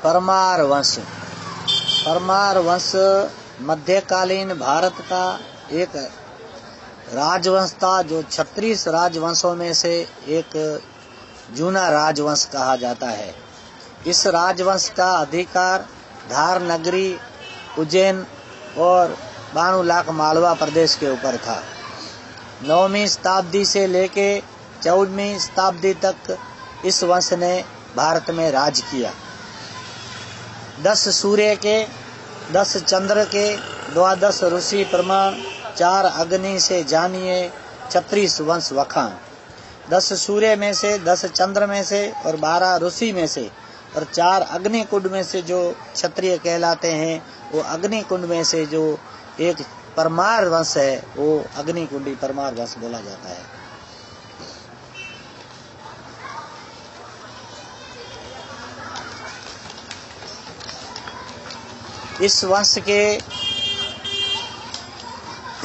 परमार वंश। परमार वंश मध्यकालीन भारत का एक राजवंश था, जो 36 राजवंशों में से एक जूना राजवंश कहा जाता है। इस राजवंश का अधिकार धार नगरी, उज्जैन और 92 लाख मालवा प्रदेश के ऊपर था। 9वीं शताब्दी से लेके 14वीं शताब्दी तक इस वंश ने भारत में राज किया। 10 सूर्य के, 10 चंद्र के, 12 ऋषि प्रमाण, 4 अग्नि से जानिए 36 वंश वखान। 10 सूर्य में से, 10 चंद्र में से और 12 ऋषि में से और 4 अग्नि कुंड में से जो क्षत्रिय कहलाते हैं, वो अग्नि कुंड में से जो एक परमार वंश है, वो अग्नि कुंडी परमार वंश बोला जाता है। इस वंश के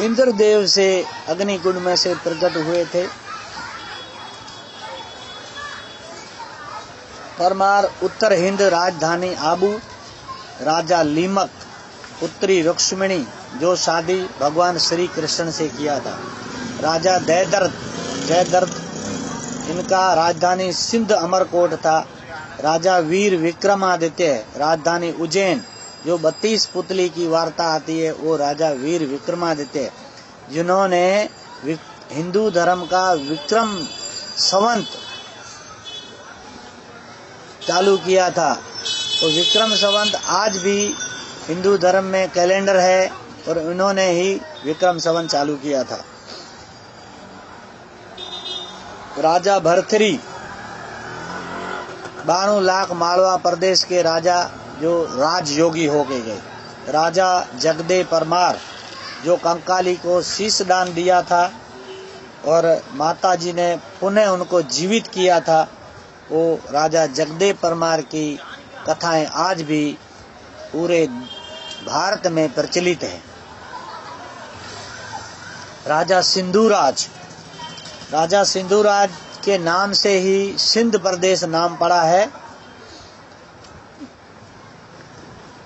इंद्रदेव से अग्निकुंड में से प्रकट हुए थे। परमार उत्तर हिंद राजधानी आबू, राजा लीमक, पुत्री रुक्मिणी, जो शादी भगवान श्री कृष्ण से किया था। राजा जयद्रथ, इनका राजधानी सिंध अमरकोट था। राजा वीर विक्रमादित्य, राजधानी उज्जैन, जो 32 पुतली की वार्ता आती है, वो राजा वीर विक्रमादित्य, जिन्होंने हिंदू धर्म का विक्रम संवत चालू किया था। तो विक्रम संवत आज भी हिंदू धर्म में कैलेंडर है और उन्होंने ही विक्रम संवत चालू किया था। राजा भरथरी 92 लाख मालवा प्रदेश के राजा, जो राजयोगी हो गए। राजा जगदे परमार, जो कंकाली को शीश दान दिया था और माताजी ने पुनः उनको जीवित किया था, वो राजा जगदे परमार की कथाएं आज भी पूरे भारत में प्रचलित है। राजा सिंधुराज के नाम से ही सिंध प्रदेश नाम पड़ा है।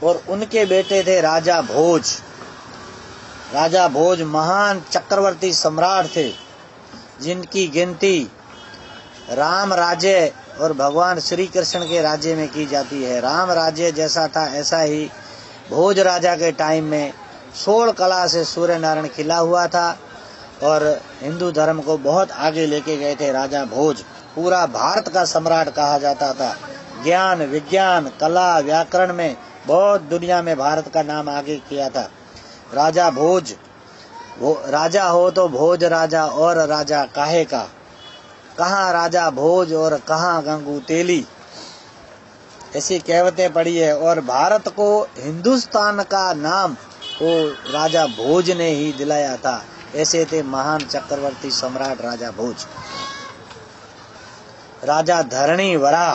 और उनके बेटे थे राजा भोज। राजा भोज महान चक्रवर्ती सम्राट थे, जिनकी गिनती राम राज्य और भगवान श्री कृष्ण के राज्य में की जाती है। राम राज्य जैसा था, ऐसा ही भोज राजा के टाइम में 16 कला से सूर्य नारायण खिला हुआ था और हिंदू धर्म को बहुत आगे लेके गए थे राजा भोज। पूरा भारत का सम्राट कहा जाता था। ज्ञान, विज्ञान, कला, व्याकरण में बहुत दुनिया में भारत का नाम आगे किया था। राजा भोज, राजा हो तो भोज राजा, और राजा काहे का, कहाँ राजा भोज और कहाँ गंगू तेली, ऐसी कहावतें पड़ी है। और भारत को हिंदुस्तान का नाम वो राजा भोज ने ही दिलाया था। ऐसे थे महान चक्रवर्ती सम्राट राजा भोज। राजा धरणी वराह,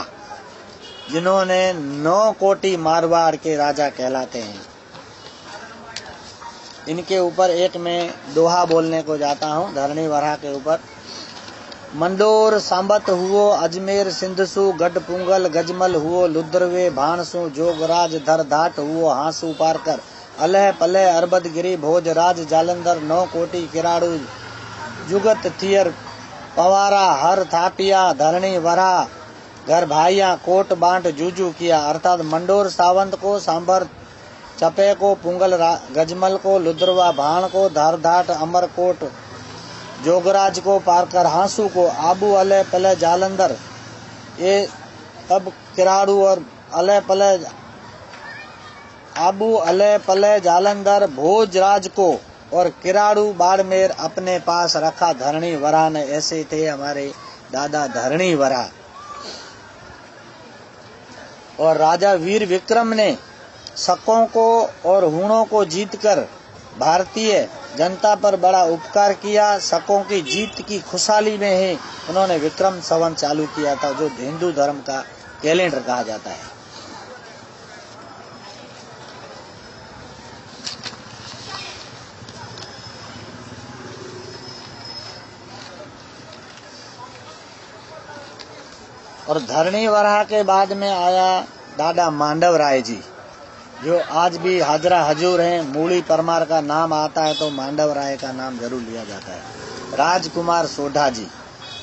जिन्होंने 9 कोटि मारवाड़ के राजा कहलाते हैं। इनके ऊपर एक मैं दोहा बोलने को जाता हूँ धरणी वराह के ऊपर। मंडोर सांबत हुओ अजमेर सिंधसु, गढ़ पुंगल गजमल हुओ लुद्रवे भानसु, जोगराज धर धाट हुओ हांसू पारकर, अलह पलह अरबद गिरी भोज राज जालंधर, 9 कोटि किराड़ू जुगत थियर पवारा, हर थापिया धरणी वराह, घर भाइया कोट बांट जूजू किया। अर्थात मंडोर सावंत को, सांबर चपे को, पुंगल गजमल को, लुद्रवा भाण को, धारधाट अमरकोट जोगराज को, पारकर हांसू को, आबू अलह पलह जालंधर, ये तब किराड़ू और आबू अलह पलह जालंधर भोजराज को और किराड़ू बाड़मेर अपने पास रखा धरणी वराह ने। ऐसे थे हमारे दादा धरणी वराह। और राजा वीर विक्रम ने शकों को और हूणों को जीतकर भारतीय जनता पर बड़ा उपकार किया। शकों की जीत की खुशहाली में ही उन्होंने विक्रम संवत चालू किया था, जो हिंदू धर्म का कैलेंडर कहा जाता है। और धरणी वराह के बाद में आया दादा मांडव राय जी, जो आज भी हाजरा हजूर हैं। मूली परमार का नाम आता है तो मांडव राय का नाम जरूर लिया जाता है। राजकुमार सोढ़ा जी,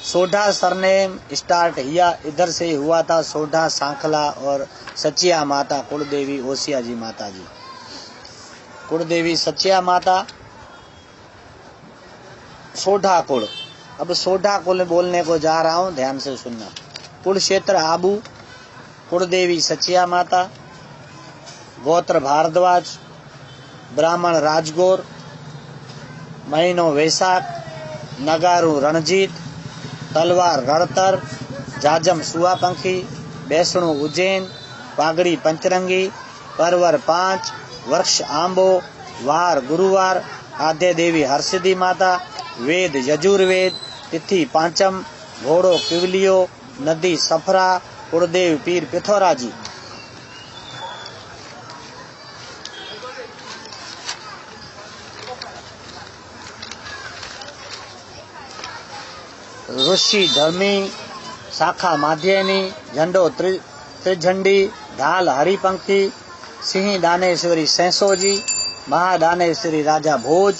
सोढ़ा सरनेम स्टार्ट इधर से हुआ था। सोढ़ा सांखला और सचिया माता कुलदेवी ओसिया जी माता जी, कुलदेवी सचिया माता, सोढ़ा कुल। अब सोढ़ा कुल बोलने को जा रहा हूं, ध्यान से सुनना। कुल क्षेत्र आबू, कुलदेवी सचिया माता, गोत्र भारद्वाज, ब्राह्मण राजगौर, महीनो वैशाख, नगारू रणजीत, तलवार रणतर, जाजम सुआपंखी, बैसणु उज्जैन, पागड़ी पंचरंगी, परवर 5, वृक्ष आंबो, वार गुरुवार, आद्य देवी हरसिद्धि माता, वेद यजुर्वेद, तिथि पांचम, घोड़ो किवलियो, नदी सफरा, कुलदेव पीर पिथौरा जी। ऋषि धर्मी, शाखा माध्यनी, झंडो त्रिझंडी, ढाल हरिपंखी, सिंह दानेश्वरी सैसो जी, महादानेश्वरी राजा भोज,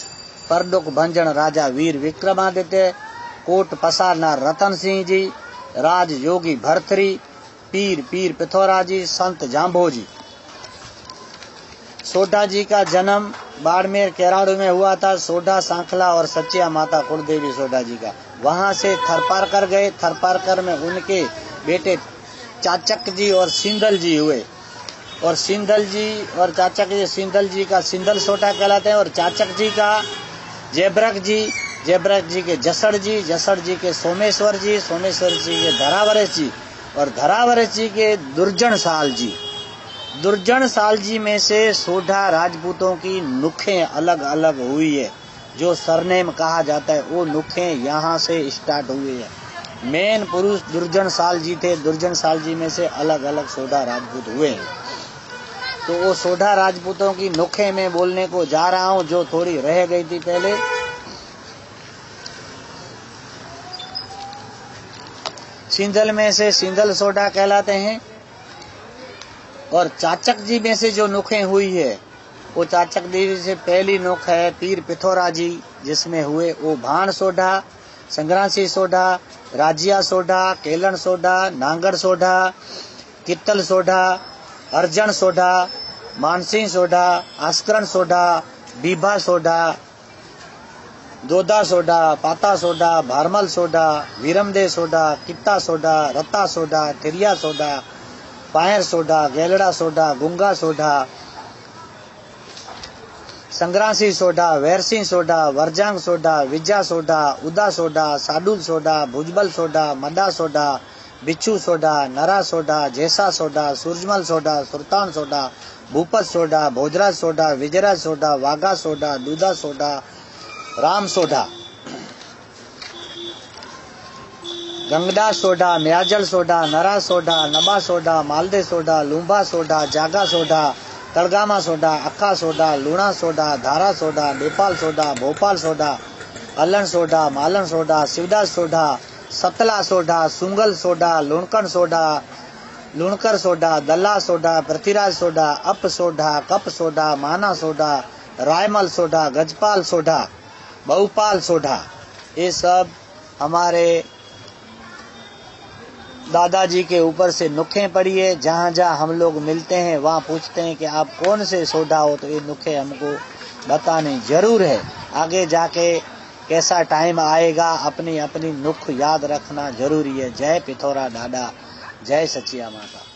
परडुक भंजन राजा वीर विक्रमादित्य, कोट पसारनार रतन सिंह जी, राज योगी भरथरी, पीर पिथौरा जी, संत जाम्बो जी। सोढ़ा जी का जन्म बाड़मेर केराड़ू में हुआ था। सोढ़ा सांखला और सचिया माता कुलदेवी सोढ़ा जी का। वहां से थरपारकर गए। थरपारकर में उनके बेटे चाचक जी और सिंधल जी हुए, और सिंधल जी और चाचक जी, सिंधल जी का सिंधल सोढ़ा कहलाते हैं, और चाचक जी का जयब्रक जी, जयब्रक जी के जसड़ जी, जसड़ जी के सोमेश्वर जी, सोमेश्वर जी के धरावरस जी, और धरावरस जी के दुर्जन साल जी। दुर्जन साल जी में से सोढ़ा राजपूतों की नुखें अलग अलग हुई है। जो सरनेम कहा जाता है वो नुखें यहाँ से स्टार्ट हुई है। मेन पुरुष दुर्जन साल जी थे। दुर्जन साल जी में से अलग अलग सोढ़ा राजपूत हुए हैं। तो वो सोढ़ा राजपूतों की नुखें में बोलने को जा रहा हूँ, जो थोड़ी रह गई थी पहले। सिंधल में से सिंधल सोढ़ा कहलाते हैं, और चाचक जी में से जो नुखें हुई है वो चाचक जी से पहली नुख है पीर पिथौरा जी, जिसमें हुए वो भाण सोढ़ा, संग्रासी सोढ़ा, राजिया सोढ़ा, केलन सोढ़ा, नांगर सोढ़ा, कित्तल सोढ़ा, अर्जन सोढ़ा, मानसिंह सोढ़ा, आस्करण सोढ़ा, बीभा सोढ़ा, दोदा सोढ़ा, पाता सोढ़ा, भारमल सोढ़ा, वीरमदे सोढ़ा, कित्ता सोढ़ा, रत्ता सोढ़ा, तिरिया सोढ़ा, पायर सोढ़ा, गेलड़ा सोढ़ा, गुंगा सोढ़ा, संग्रासी सोढ़ा, वैरसिंह सोढ़ा, वरजांग सोढ़ा, विजा सोढ़ा, उदा सोढ़ा, साडुल सोढ़ा, भुजबल सोढ़ा, मडा सोढ़ा, बिच्छू सोढ़ा, नरा सोढ़ा, जैसा सोढ़ा, सूरजमल सोढ़ा, सुल्तान सोढ़ा, भूपत सोढ़ा, भोजराज सोढ़ा, विजयराज सोढ़ा, वाघा सोढ़ा, दूधा सोढ़ा, राम सोढ़ा, गंगडा सोढ़ा, म्याजल सोढ़ा, नरा सोढ़ा, नबा सोढ़ा, मालदे सोढ़ा, लूंबा सोढ़ा, जागा सोढ़ा, तड़गामा सोढ़ा, अक्खा सोढ़ा, लूणा सोढ़ा, धारा सोढ़ा, नेपाल सोढ़ा, भोपाल सोढ़ा, अलन सोढ़ा, मालन सोढ़ा, शिवदास सोढ़ा, सतला सोढ़ा, सुंगल सोढ़ा, लुणकन सोढ़ा, लुणकर सोढ़ा, दल्ला सोढ़ा, पृथ्वीराज सोढ़ा, अप सोढ़ा, कप सोढ़ा, माना सोढ़ा, रायमल सोढ़ा, गजपाल सोढ़ा, बहुपाल सोढ़ा। ये सब हमारे दादाजी के ऊपर से नुखें पड़ी है। जहाँ जहाँ हम लोग मिलते हैं वहाँ पूछते हैं कि आप कौन से सोढ़ा हो, तो ये नुखें हमको बताने जरूर है। आगे जाके कैसा टाइम आएगा, अपनी अपनी नुख याद रखना जरूरी है। जय पिथौरा दादा, जय सचिया माता।